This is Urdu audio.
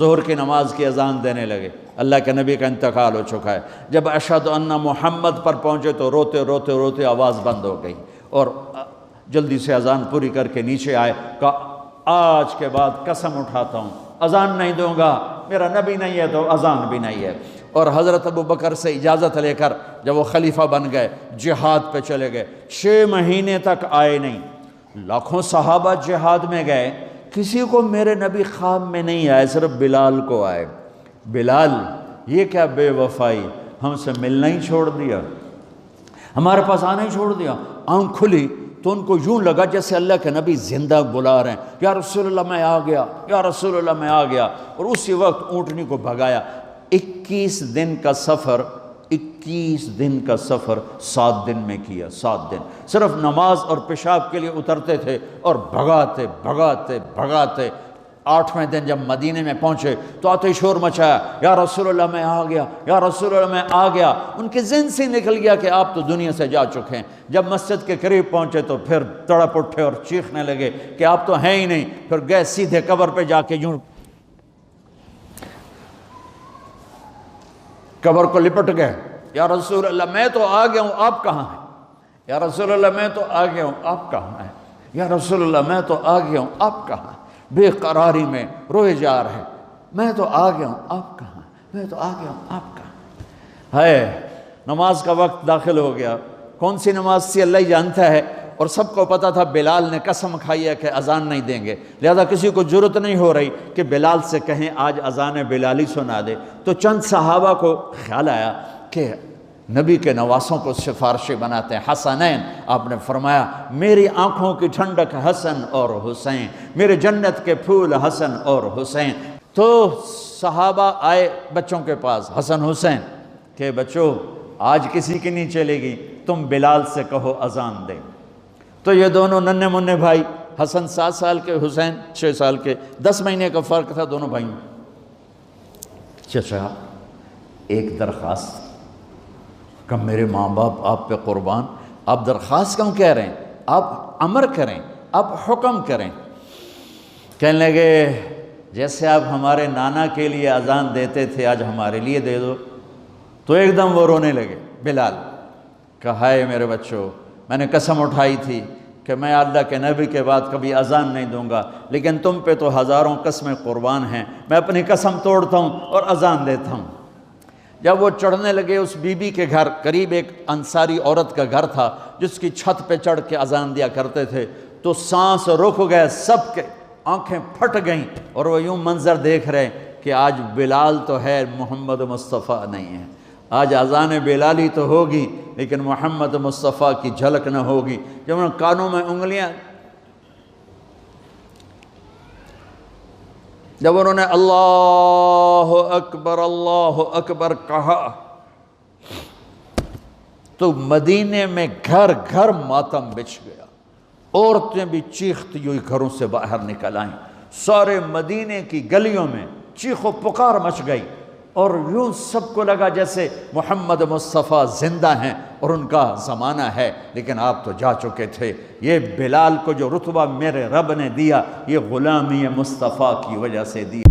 ظہر کی نماز کی اذان دینے لگے، اللہ کے نبی کا انتقال ہو چکا ہے۔ جب اشہد ان محمد پر پہنچے تو روتے روتے روتے آواز بند ہو گئی، اور جلدی سے اذان پوری کر کے نیچے آئے، کہا آج کے بعد قسم اٹھاتا ہوں اذان نہیں دوں گا، میرا نبی نہیں ہے تو اذان بھی نہیں ہے۔ اور حضرت ابو بکر سے اجازت لے کر جب وہ خلیفہ بن گئے، جہاد پہ چلے گئے، 6 مہینے تک آئے نہیں۔ لاکھوں صحابہ جہاد میں گئے، کسی کو میرے نبی خواب میں نہیں آئے، صرف بلال کو آئے۔ بلال، یہ کیا بے وفائی، ہم سے ملنا ہی چھوڑ دیا، ہمارے پاس آنا ہی چھوڑ دیا۔ آنکھ کھلی تو ان کو یوں لگا جیسے اللہ کے نبی زندہ بلا رہے ہیں، یا رسول اللہ میں آ گیا، یا رسول اللہ میں آ گیا۔ اور اسی وقت اونٹنی کو بھگایا۔ 21 دن کا سفر، 21 دن کا سفر 7 دن میں کیا، 7 دن صرف نماز اور پیشاب کے لیے اترتے تھے اور بھگاتے بھگاتے بھگاتے۔ 8ویں دن جب مدینے میں پہنچے تو آتے شور مچایا، یا رسول اللہ میں آ گیا، یا رسول اللہ میں آ گیا۔ ان کے ذہن سے نکل گیا کہ آپ تو دنیا سے جا چکے ہیں۔ جب مسجد کے قریب پہنچے تو پھر تڑپ اٹھے اور چیخنے لگے کہ آپ تو ہیں ہی نہیں۔ پھر گئے سیدھے قبر پہ جا کے یوں قبر کو لپٹ گئے، یا رسول اللہ میں تو آ گیا ہوں، آپ کہاں ہیں؟ یا رسول اللہ میں تو آ گیا ہوں، آپ کہاں ہیں؟ یا رسول اللہ میں تو آ گیا ہوں، آپ کہاں ہیں؟ بے قراری میں روئے جا رہے، میں تو آ گیا ہوں، آپ کہاں ہیں؟ میں تو آ گیا ہوں، آپ کہاں ہیں؟ نماز کا وقت داخل ہو گیا۔ کون سی نماز تھی اللہ ہی جانتا ہے، اور سب کو پتا تھا بلال نے قسم کھائی ہے کہ اذان نہیں دیں گے، لہذا کسی کو جرت نہیں ہو رہی کہ بلال سے کہیں آج اذان بلالی سنا دے۔ تو چند صحابہ کو خیال آیا کہ نبی کے نواسوں کو سفارشی بناتے ہیں، حسنین۔ آپ نے فرمایا میری آنکھوں کی ٹھنڈک حسن اور حسین، میرے جنت کے پھول حسن اور حسین۔ تو صحابہ آئے بچوں کے پاس، حسن حسین، کہ بچوں آج کسی کی نہیں چلے گی، تم بلال سے کہو اذان دیں۔ تو یہ دونوں ننھے منھے بھائی، حسن 7 سال کے، حسین 6 سال کے، 10 مہینے کا فرق تھا دونوں بھائیوں۔ چچا ایک درخواست، کہ میرے ماں باپ آپ پہ قربان، آپ درخواست کیوں کہہ رہے ہیں؟ آپ امر کریں، آپ حکم کریں۔ کہنے لگے جیسے آپ ہمارے نانا کے لیے اذان دیتے تھے آج ہمارے لیے دے دو۔ تو ایک دم وہ رونے لگے بلال، کہا ہائے میرے بچوں، میں نے قسم اٹھائی تھی کہ میں اللہ کے نبی کے بعد کبھی اذان نہیں دوں گا، لیکن تم پہ تو ہزاروں قسمیں قربان ہیں، میں اپنی قسم توڑتا ہوں اور اذان دیتا ہوں۔ جب وہ چڑھنے لگے اس بی بی کے گھر، قریب ایک انصاری عورت کا گھر تھا جس کی چھت پہ چڑھ کے اذان دیا کرتے تھے، تو سانس رک گئے سب کے، آنکھیں پھٹ گئیں، اور وہ یوں منظر دیکھ رہے کہ آج بلال تو ہے، محمد مصطفیٰ نہیں ہے۔ آج اذان بلالی تو ہوگی لیکن محمد مصطفیٰ کی جھلک نہ ہوگی۔ جب انہوں نے کانوں میں انگلیاں، جب انہوں نے اللہ اکبر کہا تو مدینے میں گھر گھر ماتم بچھ گیا، عورتیں بھی چیختی ہوئی گھروں سے باہر نکل آئیں، سارے مدینے کی گلیوں میں چیخ و پکار مچ گئی، اور یوں سب کو لگا جیسے محمد مصطفیٰ زندہ ہیں اور ان کا زمانہ ہے، لیکن آپ تو جا چکے تھے۔ یہ بلال کو جو رتبہ میرے رب نے دیا، یہ غلامی مصطفیٰ کی وجہ سے دیا۔